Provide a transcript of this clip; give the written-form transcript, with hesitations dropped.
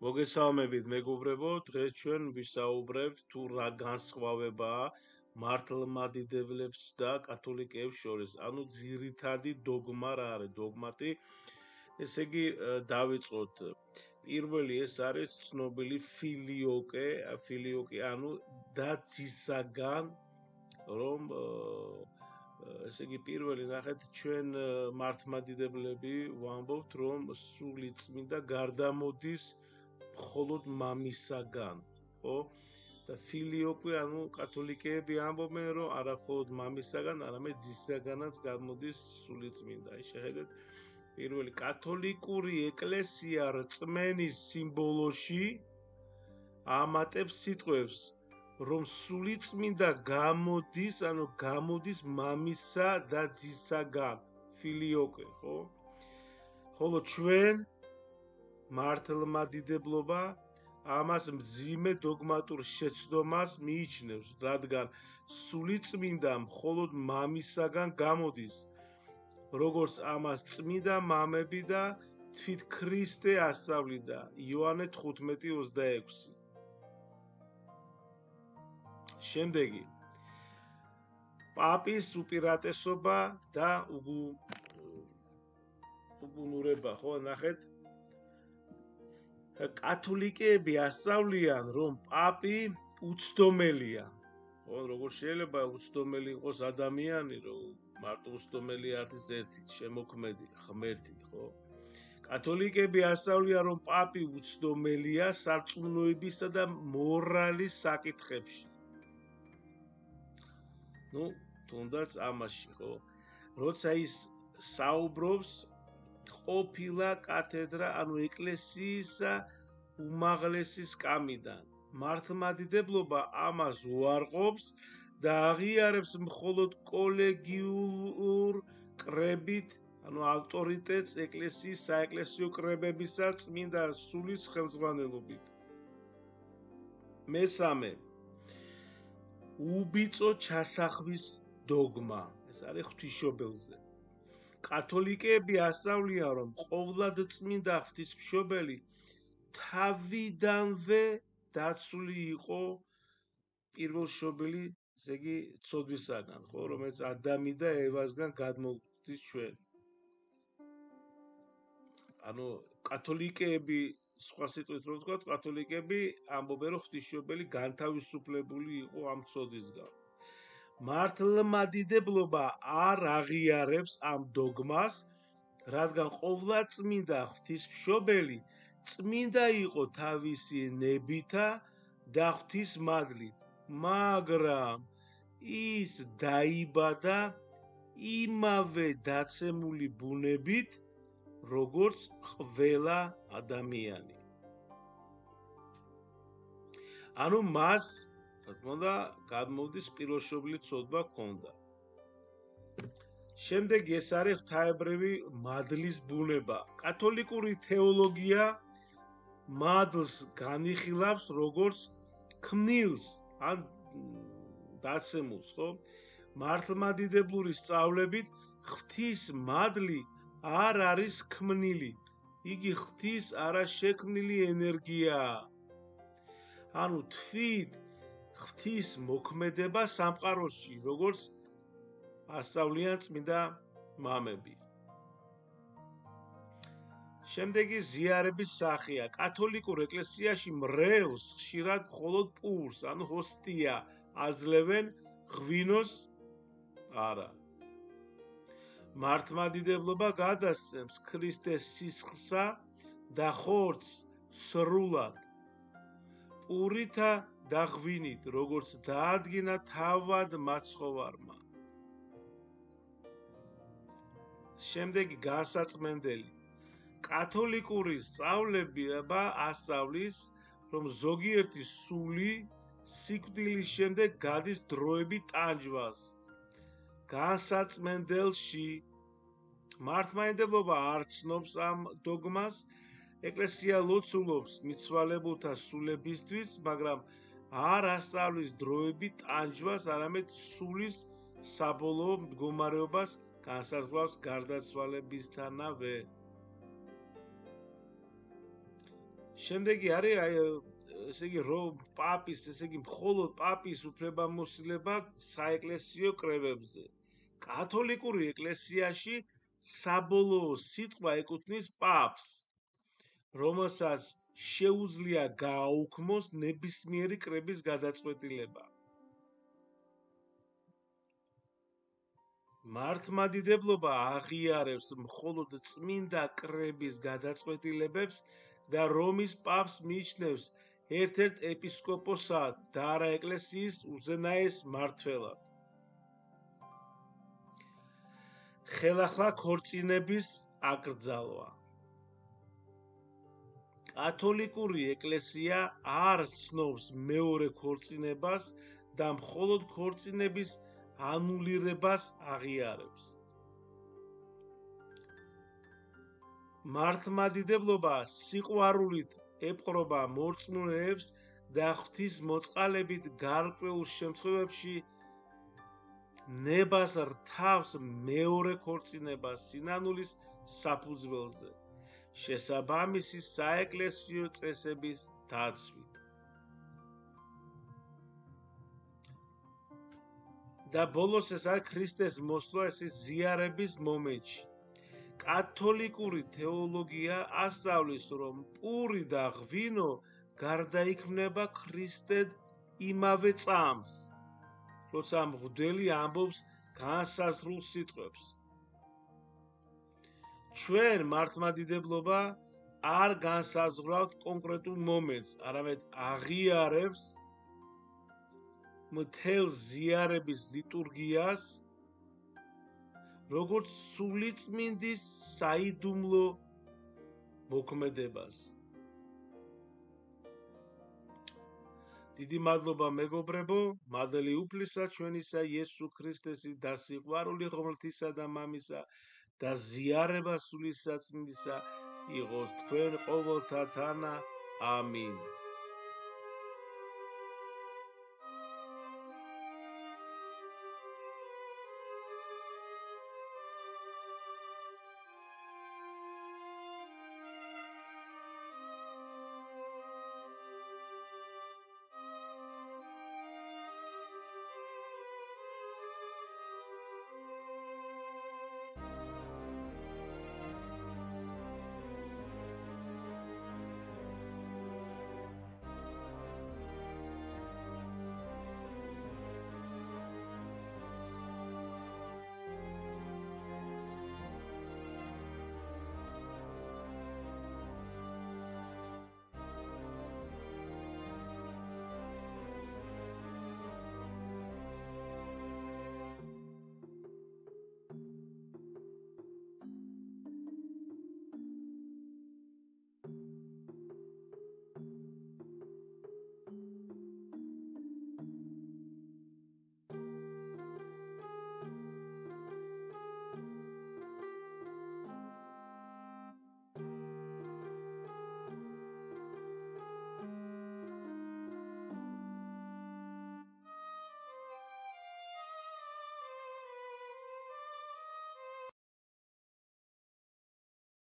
მოგესალმებით მეგობრებო, დღეს ჩვენ ვისაუბრებთ თუ რა განსხვავებაა მართლმადიდებლებს და კათოლიკეებს შორის. ანუ ძირითადი დოგმა რა არის? დოგმატი, ესე იგი, დავიწყოთ. პირველი ეს არის ცნობილი ფილიოკე, ანუ და-ძისაგან, რომ ესე იგი, პირველი ნახეთ, ჩვენ მართლმადიდებლები ვამბობთ, რომ სული წმინდა გარდამოდის მხოლოდ მამისაგან, ხო? და ფილიოკე, ანუ კათოლიკეები ამბობენ, რომ არა მხოლოდ მამისაგან, არამედ ძისაგანაც გამოდის სული წმინდა. აი შეხედეთ, პირველი კათოლიკური ეკლესია რწმენის სიმბოლოში ამატებს სიტყვებს, რომ სული წმინდა გამოდის, ანუ გამოდის მამისა და ძისაგან, ფილიოკე, ხო? ხოლო ჩვენ მართლმადიდებლობა ამას მძიმე დოგმატურ შეცდომას მიიჩნევს, რადგან სული წმინდა მხოლოდ მამისაგან გამოდის, როგორც ამას წმინდა მამები და თვით ქრისტე ასწავლიდა, იოანე 15:26. შემდეგი, პაპის უპირატესობა და უგუნურება, ხო, ნახეთ, კათოლიკეები ასწავლიან, რომ პაპი უცდომელია. ხო, როგორ შეიძლება უცდომელი იყოს ადამიანი, რომ მარტო უცდომელი არის ერთი, შემოქმედი, ღმერთი, ხო? კათოლიკეები ასწავლიან, რომ პაპი უცდომელია სარწმუნოებისა და მორალის საკითხებში. ნუ, თუნდაც ამაში, ხო? როცა ის საუბრობს, ყოფილა კათედრა, ანუ ეკლესიისა უმაღლესი სკამიდან. მართლმადიდებლობა ამას უარყოფს და აღიარებს მხოლოდ კოლეგიურ კრებით, ანუ ავტორიტეტს ეკლესიის საეკლესიო კრებებისა წმინდა სულის ხელმძღვანელობით. მესამე, უბიწო ჩასახვის დოგმა. ეს არის ღვთისმშობელზე. კათოლიკეები ასწავლიან, რომ ყოვლადწმინდა ღვთისმშობელი თავიდანვე დაცული იყო პირველშობილი, ესე იგი, ცოდვისაგან, ხო, რომელიც ადამი და ევასგან გადმოგვდის ჩვენ. ანუ კათოლიკეები, სხვა სიტყვით რომ ვთქვათ, კათოლიკეები ამბობენ, რომ ღვთისმშობელი განთავისუფლებული იყო ამ ცოდვისგან. მართლმადიდებლობა არ აღიარებს ამ დოგმას, რადგან ყოვლადწმინდა ღვთისმშობელი წმინდა იყო თავისი ნებითა და ღვთისმადლით, მაგრამ ის დაიბადა იმავე დაცემული ბუნებით, როგორც ყველა ადამიანი. ანუ მას, რა თქმა უნდა, გადმოვდის პირველშობილი ცოდვა ჰქონდა. შემდეგი ეს არის ღვთაებრივი მადლის ბუნება. კათოლიკური თეოლოგია მადლს განიხილავს როგორც ქმნილს, ან დაცემულს, ხო? მართლმადიდებლური სწავლებით ღვთის მადლი არ არის ქმნილი, იგი ღვთის არაშექმნილი ენერგიაა. ანუ თვით ღვთის მოქმედება სამყაროში, როგორც ასწავლიან წმინდა მამები. შემდეგი ზიარების სახეა. კათოლიკურ ეკლესიაში მრევლს ხშირად მხოლოდ პურს, ანუ ჰოსტია აძლევენ, ღვინოს არა. მართლმადიდებლობა გადასცემს ქრისტეს სისხლსა და ხორცს სრულად, პურითა და ღვინით, როგორც დაადგინა თავად მაცხოვარმა. შემდეგი განსაწმენდელი. კათოლიკური სწავლება ასწავლის, რომ ზოგიერთი სული სიკვდილის შემდეგ გადის დროებით ტანჯვას. განსაწმენდელში მართლმადიდებლობა არ ცნობს ამ დოგმას, ეკლესია ლოცულობს მიცვალებულთა სულებისთვის, მაგრამ არ ასწავლის დროებით ტანჯვას, არამედ სულის საბოლოო მდგომარეობას გარდაცვალებისთანავე. შემდეგი არის ესე იგი პაპის, ესე იგი მხოლოდ პაპის უფლებამოსილება საეკლესიო კრებებზე. კათოლიკური ეკლესიაში საბოლოო სიტყვა ეკუთვნის პაპს, რომელსაც შეუძლია გააუქმოს ნებისმიერი კრების გადაწყვეტილება. მართლმადიდებლობა აღიარებს მხოლოდ წმინდა კრების გადაწყვეტილებებს და რომის პაპს მიიჩნევს ერთ-ერთ ეპისკოპოსად და არა ეკლესიის უზენაეს მმართველად. ხელახლა ქორწინების აკრძალვა. კათოლიკური ეკლესია არ ცნობს მეორე ქორწინებას და მხოლოდ ქორწინების ანულირებას აღიარებს. მართლმადიდებლობა სიყვარულით ეპყრობა მორწმუნეებს და ღვთისმოწყალებით გარკვეულ შემთხვევებში ნებას რთავს მეორე ქორწინებას სინანულის საფუძველზე, შესაბამისი საეკლესიო წესების დაცვით. და ბოლოს ეს არის ქრისტეს მოსვლა ეს ზიარების მომენტში. კათოლიკური თეოლოგია ასწავლის, რომ პური და ღვინო გარდაიქმნება ქრისტედ იმავე წამს, როცა მღვდელი ამბობს განსაზღვრულ სიტყვებს. ჩვენ მართლმადიდებლობა არ განსაზღვრავთ კონკრეტულ მომენტს, არამედ აღიარებს მთელ ზიარების ლიტურგიას, როგორც სულიწმინდის საიდუმლო მოქმედებას. დიდი მადლობა მეგობრებო, მადლი უფლისა ჩვენისა იესო ქრისტესის და სიყვარული ღმრთისა და მამისა და ზიარება სული საწმინდისა იყოს თქვენ ყოველთა თანა. ამინ.